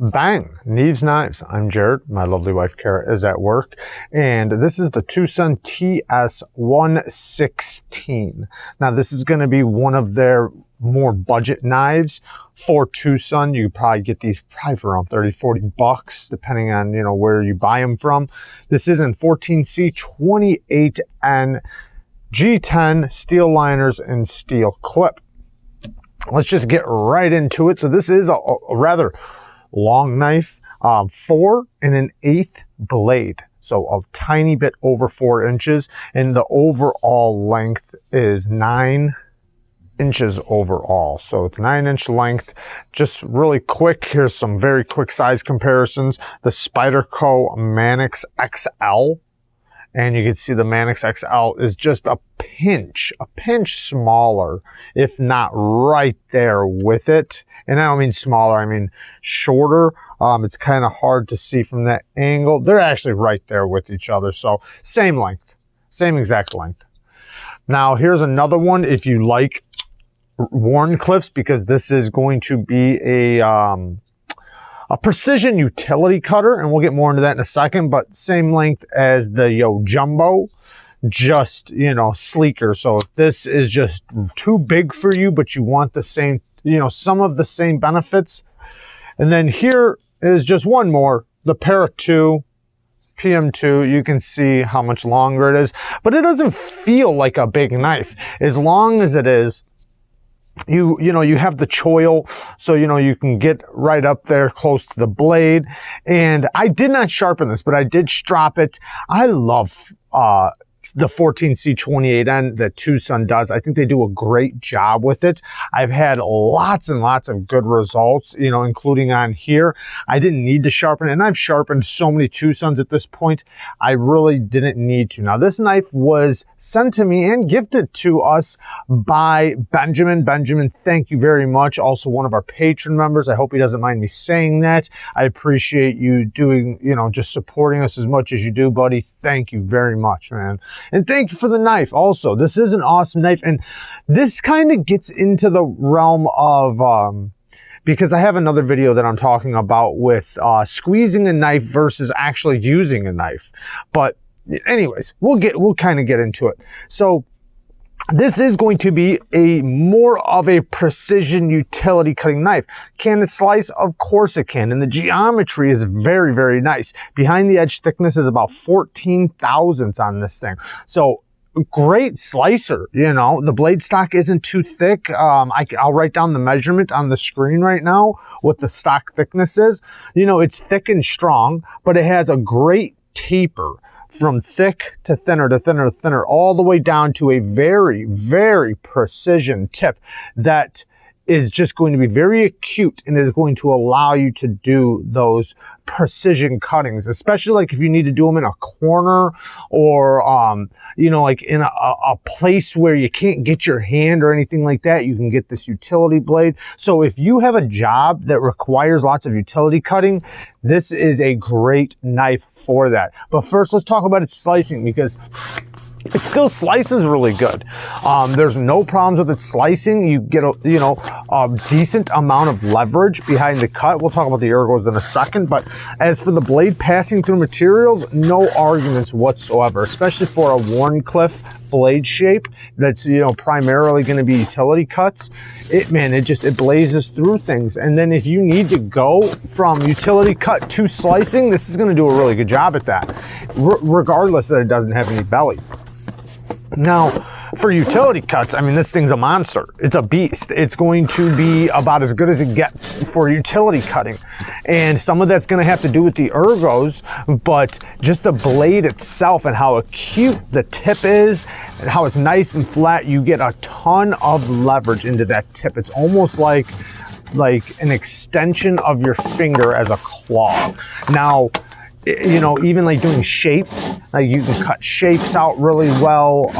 Bang! Neves Knives. I'm Jared. My lovely wife Kara is at work. And this is the Twosun TS116. Now this is going to be one of their more budget knives for Twosun. You probably get these probably for around 30-40 bucks, depending on, you know, where you buy them from. This is in 14C 28N G10 steel liners and steel clip. Let's just get right into it. So this is a rather long knife, 4 1/8 blade. So a tiny bit over 4 inches, and the overall length is 9 inches overall. So it's 9-inch length. Just really quick, here's some very quick size comparisons. The Spyderco Manix XL, and you can see the Manix XL is just a pinch smaller, if not right there with it. And I don't mean smaller, I mean shorter. It's kind of hard to see from that angle. They're actually right there with each other. So same length, same exact length. Now here's another one if you like Wharncliffes, because this is going to be a precision utility cutter, and we'll get more into that in a second, but same length as the Yojimbo, just, you know, sleeker. So if this is just too big for you, but you want the same, you know, some of the same benefits. And then here is just one more, the Para 2 PM2. You can see how much longer it is, but it doesn't feel like a big knife. As long as it is, you know, you have the choil, so, you know, you can get right up there close to the blade. And I did not sharpen this, but I did strop it. I love the 14C28N that Twosun does. I think they do a great job with it. I've had lots and lots of good results, you know, including on here. I didn't need to sharpen it, and I've sharpened so many Twosuns at this point. I really didn't need to. Now, this knife was sent to me and gifted to us by Benjamin. Benjamin, thank you very much. Also one of our patron members. I hope he doesn't mind me saying that. I appreciate you doing, you know, just supporting us as much as you do, buddy. Thank you very much, man. And thank you for the knife also. This is an awesome knife, and this kind of gets into the realm of, because I have another video that I'm talking about with squeezing a knife versus actually using a knife. But anyways, we'll kind of get into it. So this is going to be a more of a precision utility cutting knife. Can it slice? Of course it can. And the geometry is very, very nice. Behind the edge thickness is about 14 thousandths on this thing. So great slicer, you know. The blade stock isn't too thick. I'll write down the measurement on the screen right now, what the stock thickness is. You know, it's thick and strong, but it has a great taper from thick to thinner to thinner to thinner, all the way down to a very, very precision tip that is just going to be very acute and is going to allow you to do those precision cuttings, especially like if you need to do them in a corner or, you know, like in a place where you can't get your hand or anything like that. You can get this utility blade. So if you have a job that requires lots of utility cutting, this is a great knife for that. But first, let's talk about its slicing, because it still slices really good. There's no problems with its slicing. You get a decent amount of leverage behind the cut. We'll talk about the ergos in a second, but as for the blade passing through materials, no arguments whatsoever, especially for a Wharncliffe blade shape that's, you know, primarily going to be utility cuts. It blazes through things. And then if you need to go from utility cut to slicing, this is going to do a really good job at that, regardless that it doesn't have any belly. Now, for utility cuts, I mean, this thing's a monster. It's a beast. It's going to be about as good as it gets for utility cutting. And some of that's going to have to do with the ergos, but just the blade itself and how acute the tip is and how it's nice and flat, you get a ton of leverage into that tip. It's almost like an extension of your finger as a claw. Now, you know, even like doing shapes, like you can cut shapes out really well.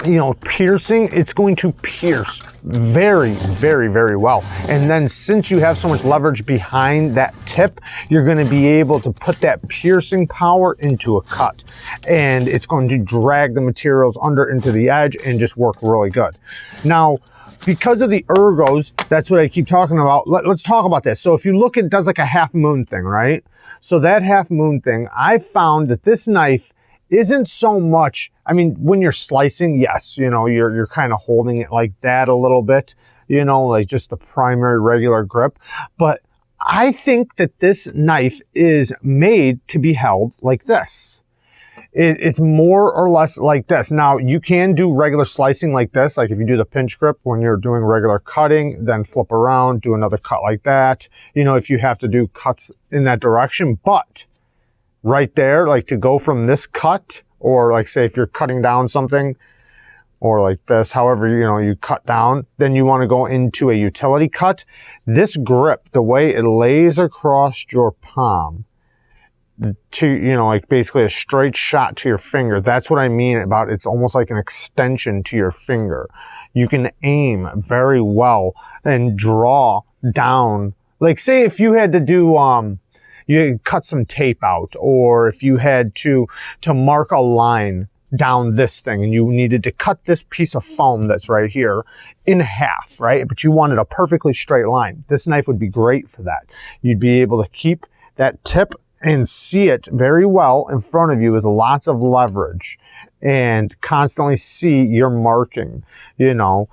You know, piercing, it's going to pierce very, very, very well. And then since you have so much leverage behind that tip, you're going to be able to put that piercing power into a cut. And it's going to drag the materials under into the edge and just work really good. Now, because of the ergos, that's what I keep talking about. Let's talk about this. So if you look, it does like a half moon thing, right? So that half moon thing, I found that this knife isn't so much, I mean, when you're slicing, yes, you know, you're kind of holding it like that a little bit, you know, like just the primary regular grip. But I think that this knife is made to be held like this. It's more or less like this. Now, you can do regular slicing like this, like if you do the pinch grip when you're doing regular cutting, then flip around, do another cut like that, you know, if you have to do cuts in that direction. But right there, like to go from this cut, or like say if you're cutting down something, or like this, however, you know, you cut down, then you want to go into a utility cut. This grip, the way it lays across your palm, to, you know, like basically a straight shot to your finger. That's what I mean about it's almost like an extension to your finger. You can aim very well and draw down. Like say if you had to do, you cut some tape out, or if you had to mark a line down this thing and you needed to cut this piece of foam that's right here in half, right? But you wanted a perfectly straight line. This knife would be great for that. You'd be able to keep that tip and see it very well in front of you with lots of leverage and constantly see your marking, you know,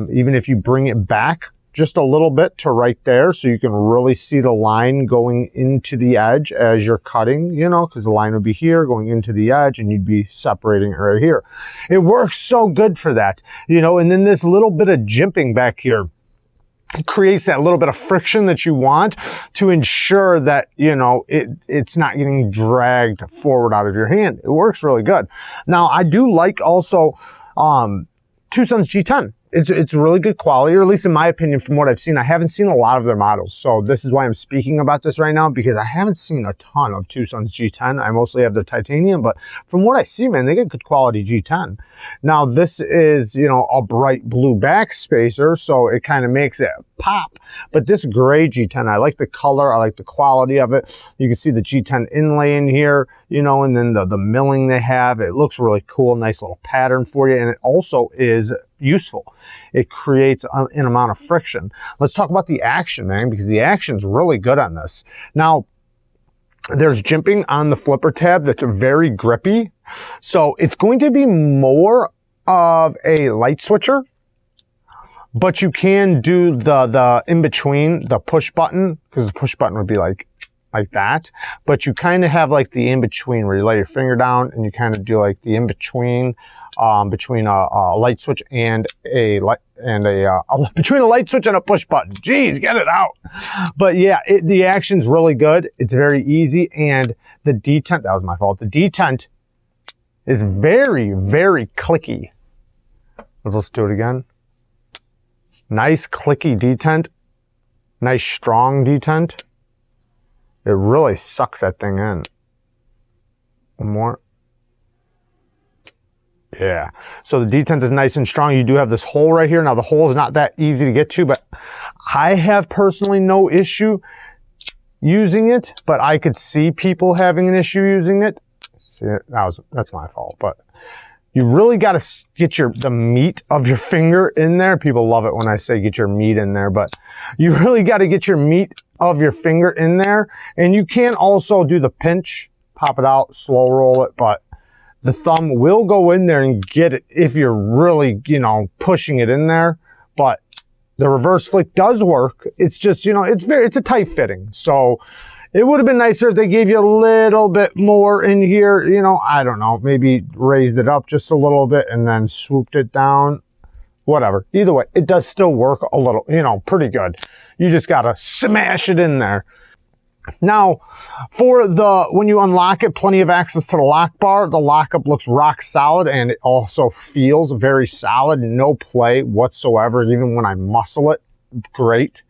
even if you bring it back just a little bit to right there so you can really see the line going into the edge as you're cutting, you know, because the line would be here going into the edge and you'd be separating it right here. It works so good for that, you know, and then this little bit of jimping back here creates that little bit of friction that you want to ensure that, you know, it's not getting dragged forward out of your hand. It works really good. Now, I do like also Twosun's G10. It's really good quality, or at least in my opinion, from what I've seen. I haven't seen a lot of their models, so this is why I'm speaking about this right now, because I haven't seen a ton of Twosun's G10. I mostly have the titanium, but from what I see, man, they get good quality G10. Now, this is, you know, a bright blue back spacer, so it kind of makes it pop. But this gray G10, I like the color, I like the quality of it. You can see the G10 inlay in here, you know, and then the milling they have. It looks really cool, nice little pattern for you, and it also is useful. It creates an amount of friction. Let's talk about the action, man, because the action's really good on this. Now, there's jimping on the flipper tab that's very grippy. So it's going to be more of a light switcher, but you can do the in-between, the push button, because the push button would be like that. But you kind of have like the in-between where you lay your finger down and you kind of do like the in-between between a light switch and between a light switch and a push button. Jeez, get it out. But yeah, the action's really good. It's very easy, and the detent, that was my fault. The detent is very, very clicky. Let's do it again. Nice clicky detent. Nice strong detent. It really sucks that thing in. One more. Yeah, so the detent is nice and strong. You do have this hole right here. Now, the hole is not that easy to get to, but I have personally no issue using it, but I could see people having an issue using it. See, that's my fault, but you really got to get the meat of your finger in there. People love it when I say get your meat in there, but you really got to get your meat of your finger in there. And you can also do the pinch, pop it out, slow roll it, but the thumb will go in there and get it if you're really, you know, pushing it in there. But the reverse flick does work. It's just, you know, it's a tight fitting. So it would have been nicer if they gave you a little bit more in here. You know, I don't know, maybe raised it up just a little bit and then swooped it down. Whatever. Either way, it does still work a little, you know, pretty good. You just got to smash it in there. Now, for when you unlock it, plenty of access to the lock bar. The lockup looks rock solid, and it also feels very solid. No play whatsoever, even when I muscle it. Great.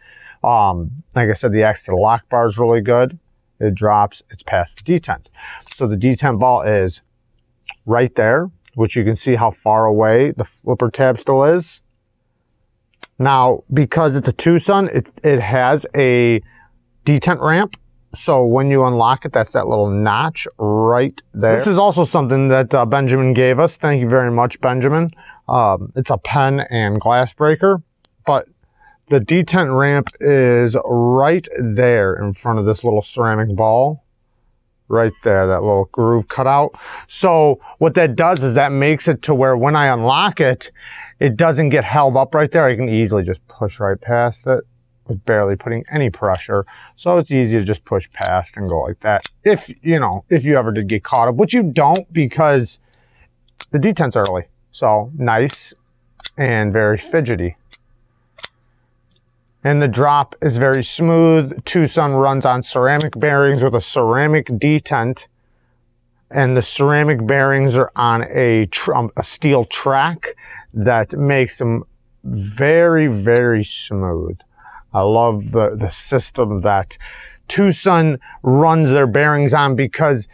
Like I said, the access to the lock bar is really good. It drops. It's past the detent. So the detent ball is right there, which you can see how far away the flipper tab still is. Now, because it's a Twosun, it has a detent ramp. So when you unlock it, that's that little notch right there. This is also something that Benjamin gave us. Thank you very much, Benjamin. It's a pen and glass breaker. but the detent ramp is right there in front of this little ceramic ball. Right there, that little groove cut out. So what that does is that makes it to where when I unlock it, it doesn't get held up right there. I can easily just push right past it with barely putting any pressure. So it's easy to just push past and go like that. If, you know, if you ever did get caught up, which you don't because the detent's early. So nice and very fidgety. And the drop is very smooth. Twosun runs on ceramic bearings with a ceramic detent. And the ceramic bearings are on a steel track that makes them very, very smooth. I love the system that Twosun runs their bearings on because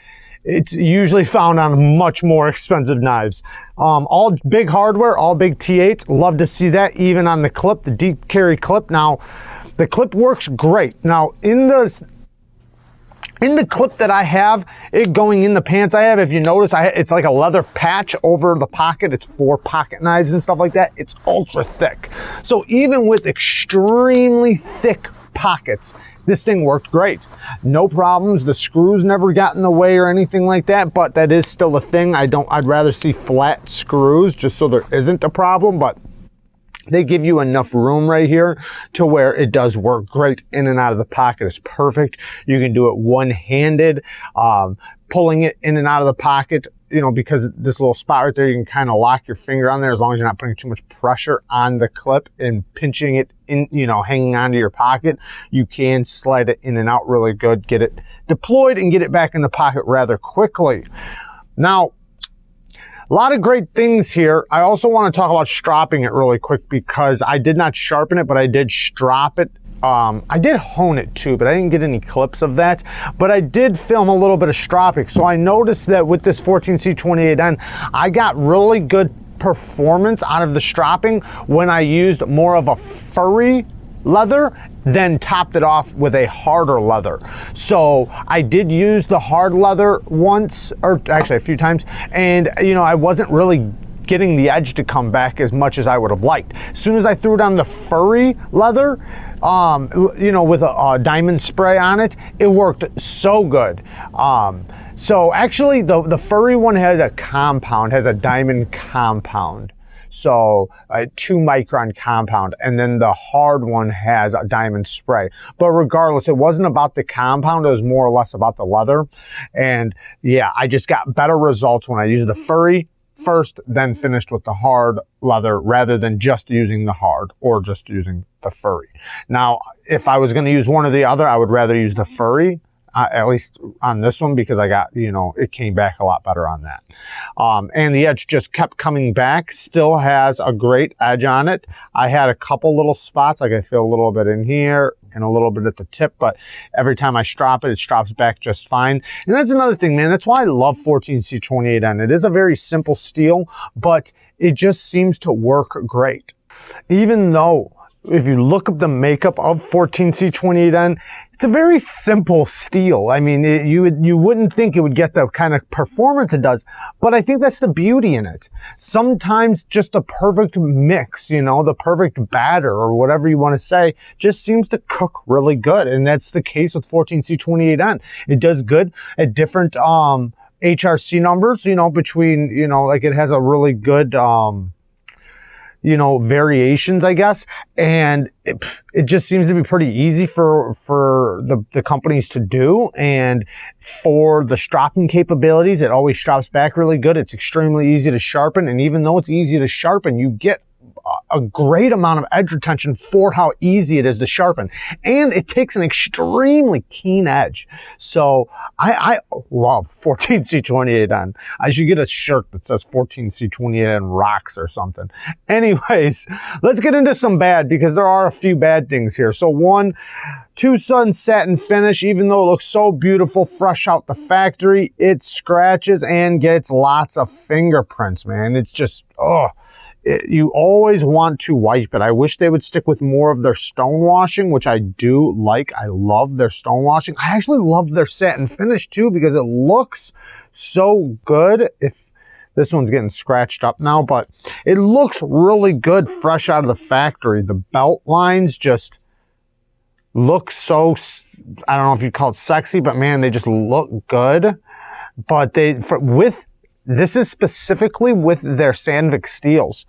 it's usually found on much more expensive knives. All big hardware, all big T8s. Love to see that even on the clip, the deep carry clip. Now, the clip works great. Now, in the clip that I have, it going in the pants I have, if you notice, it's like a leather patch over the pocket. It's for pocket knives and stuff like that. It's ultra thick. So even with extremely thick pockets, this thing worked great. No problems. The screws never got in the way or anything like that, but that is still a thing. I'd rather see flat screws just so there isn't a problem, but they give you enough room right here to where it does work great in and out of the pocket. It's perfect. You can do it one-handed, pulling it in and out of the pocket, you know, because this little spot right there, you can kind of lock your finger on there as long as you're not putting too much pressure on the clip and pinching it in, you know, hanging onto your pocket. You can slide it in and out really good, get it deployed and get it back in the pocket rather quickly. Now, a lot of great things here. I also want to talk about stropping it really quick because I did not sharpen it, but I did strop it. I did hone it too, but I didn't get any clips of that. But I did film a little bit of stropping. So I noticed that with this 14C28N, I got really good performance out of the stropping when I used more of a furry leather, then topped it off with a harder leather. So I did use the hard leather once, or actually a few times, and you know, I wasn't really getting the edge to come back as much as I would have liked. As soon as I threw it on the furry leather, you know, with a diamond spray on it, it worked so good. So actually the furry one has a compound, has a diamond compound. So a 2 micron compound, and then the hard one has a diamond spray. But regardless, it wasn't about the compound, it was more or less about the leather. And yeah, I just got better results when I used the furry first, then finished with the hard leather rather than just using the hard or just using the furry. Now, if I was going to use one or the other, I would rather use the furry. At least on this one, because I got, you know, it came back a lot better on that. And the edge just kept coming back, still has a great edge on it. I had a couple little spots, like I feel a little bit in here and a little bit at the tip, but every time I strop it, it strops back just fine. And that's another thing, man. That's why I love 14C28N. It is a very simple steel, but it just seems to work great. Even though, if you look up the makeup of 14C28N, it's a very simple steel. I mean, you wouldn't think it would get the kind of performance it does, but I think that's the beauty in it. Sometimes just the perfect mix, you know, the perfect batter or whatever you want to say, just seems to cook really good. And that's the case with 14C28N. It does good at different HRC numbers, you know, between, you know, like it has a really good you know, variations, I guess. And it just seems to be pretty easy for the companies to do. And for the stropping capabilities, it always strops back really good. It's extremely easy to sharpen. And even though it's easy to sharpen, you get a great amount of edge retention for how easy it is to sharpen. And it takes an extremely keen edge. So I love 14C28N. I should get a shirt that says 14C28N rocks or something. Anyways, let's get into some bad, because there are a few bad things here. So one, Twosun satin finish. Even though it looks so beautiful fresh out the factory, it scratches and gets lots of fingerprints, man. It's just, oh. You always want to wipe it. I wish they would stick with more of their stone washing, which I do like. I love their stone washing. I actually love their satin finish too, because it looks so good. If This one's getting scratched up now, but it looks really good fresh out of the factory. The belt lines just look so, I don't know if you'd call it sexy, but man, they just look good. But this is specifically with their Sandvik steels.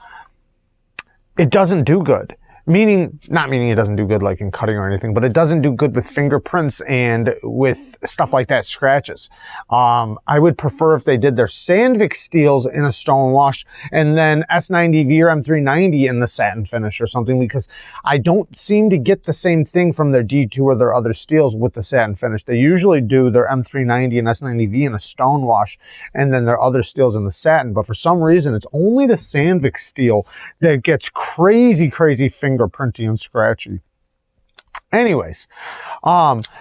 It doesn't do good. Not meaning it doesn't do good like in cutting or anything, but it doesn't do good with fingerprints and with stuff like that, scratches. I would prefer if they did their Sandvik steels in a stone wash and then S90V or M390 in the satin finish or something, because I don't seem to get the same thing from their D2 or their other steels with the satin finish. They usually do their M390 and S90V in a stone wash and then their other steels in the satin, but for some reason it's only the Sandvik steel that gets crazy fingerprinty and scratchy. Anyways,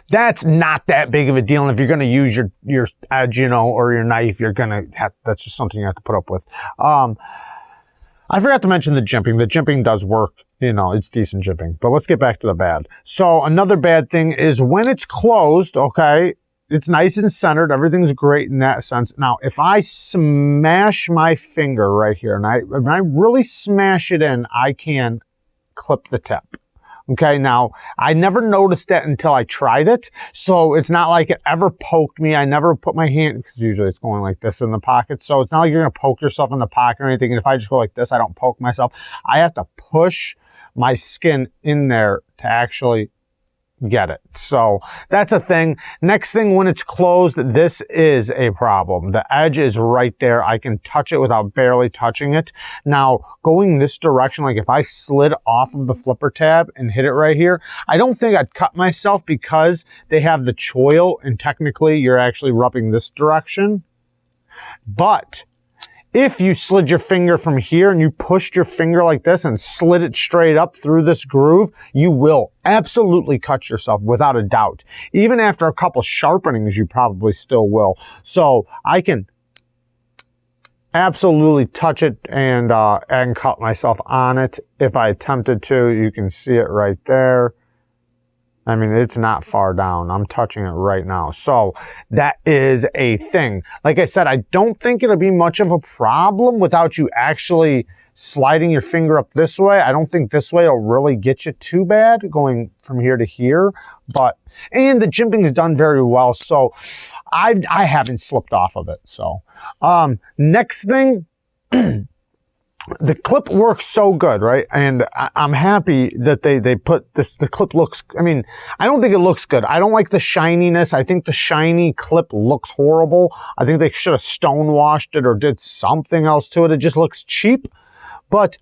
that's not that big of a deal. And if you're going to use your edge, you know, or your knife, you're going to have, that's just something you have to put up with. I forgot to mention the jimping. The jimping does work, you know, it's decent jimping, but let's get back to the bad. So another bad thing is when it's closed, okay, it's nice and centered. Everything's great in that sense. Now, if I smash my finger right here and when I really smash it in, I can clip the tip. Okay, now I never noticed that until I tried it, so it's not like it ever poked me. I never put my hand, because usually it's going like this in the pocket, so it's not like you're going to poke yourself in the pocket or anything. And if I just go like this, I don't poke myself. I have to push my skin in there to actually get it. So that's a thing. Next thing, when it's closed, this is a problem. The edge is right there. I can touch it without barely touching it. Now, going this direction, like if I slid off of the flipper tab and hit it right here, I don't think I'd cut myself because they have the choil and technically you're actually rubbing this direction. But if you slid your finger from here and you pushed your finger like this and slid it straight up through this groove, you will absolutely cut yourself without a doubt. Even after a couple sharpenings, you probably still will. So I can absolutely touch it and cut myself on it if I attempted to. You can see it right there. I mean, it's not far down. I'm touching it right now. So that is a thing. Like I said, I don't think it'll be much of a problem without you actually sliding your finger up this way. I don't think this way will really get you too bad going from here to here. And the jimping is done very well. So I haven't slipped off of it. So next thing, the clip works so good, right? And I'm happy that they put this, the clip looks, I mean, I don't think it looks good. I don't like the shininess. I think the shiny clip looks horrible. I think they should have stonewashed it or did something else to it. It just looks cheap. But,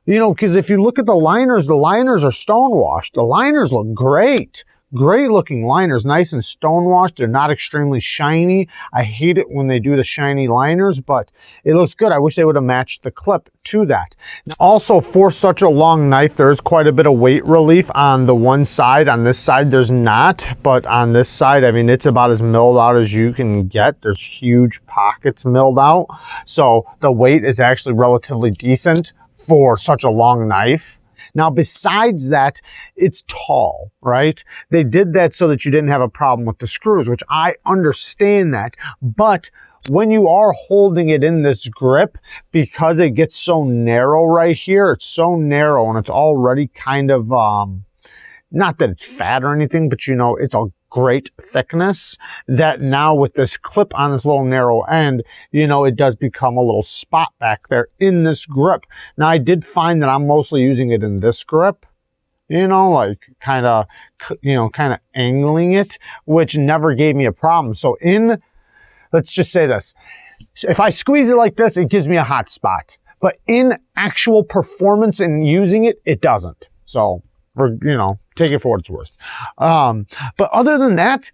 you know, because if you look at the liners are stonewashed. The liners look great. Great looking liners, nice and stonewashed. They're not extremely shiny. I hate it when they do the shiny liners, but it looks good. I wish they would have matched the clip to that. Also, for such a long knife, there's quite a bit of weight relief on the one side. On this side, there's not, but on this side, I mean, it's about as milled out as you can get. There's huge pockets milled out. So the weight is actually relatively decent for such a long knife. Now, besides that, it's tall, right? They did that so that you didn't have a problem with the screws, which I understand that. But when you are holding it in this grip, because it gets so narrow right here, it's so narrow and it's already kind of, not that it's fat or anything, but you know, it's a great thickness, that now with this clip on this little narrow end, you know, it does become a little spot back there in this grip. Now, I did find that I'm mostly using it in this grip, you know, like kind of angling it, which never gave me a problem. So let's just say this, if I squeeze it like this, it gives me a hot spot, but in actual performance and using it, it doesn't. So, you know, take it for what it's worth. But other than that,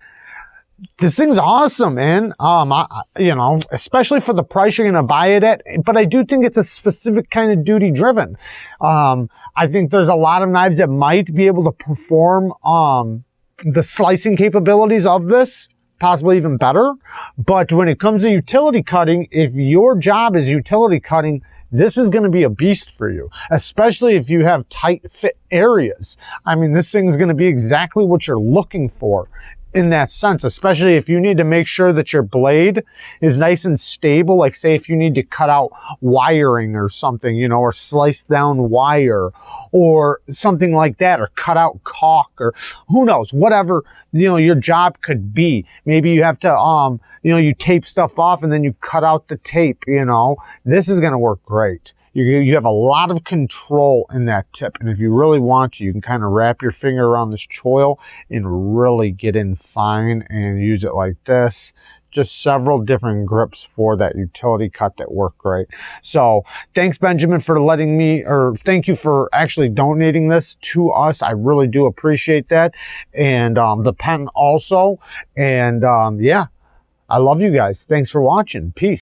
this thing's awesome, man. You know, especially for the price you're going to buy it at. But I do think it's a specific kind of duty driven. I think there's a lot of knives that might be able to perform the slicing capabilities of this, possibly even better. But when it comes to utility cutting, if your job is utility cutting, this is going to be a beast for you, especially if you have tight fit areas. I mean, this thing is going to be exactly what you're looking for in that sense, especially if you need to make sure that your blade is nice and stable. Like say if you need to cut out wiring or something, you know, or slice down wire or something like that, or cut out caulk, or who knows, whatever, you know, your job could be. Maybe you have to, you know, you tape stuff off and then you cut out the tape, you know, this is going to work great. You have a lot of control in that tip. And if you really want to, you can kind of wrap your finger around this choil and really get in fine and use it like this. Just several different grips for that utility cut that work great. So thanks, Benjamin, for letting me, or thank you for actually donating this to us. I really do appreciate that. And the pen also. And yeah, I love you guys. Thanks for watching. Peace.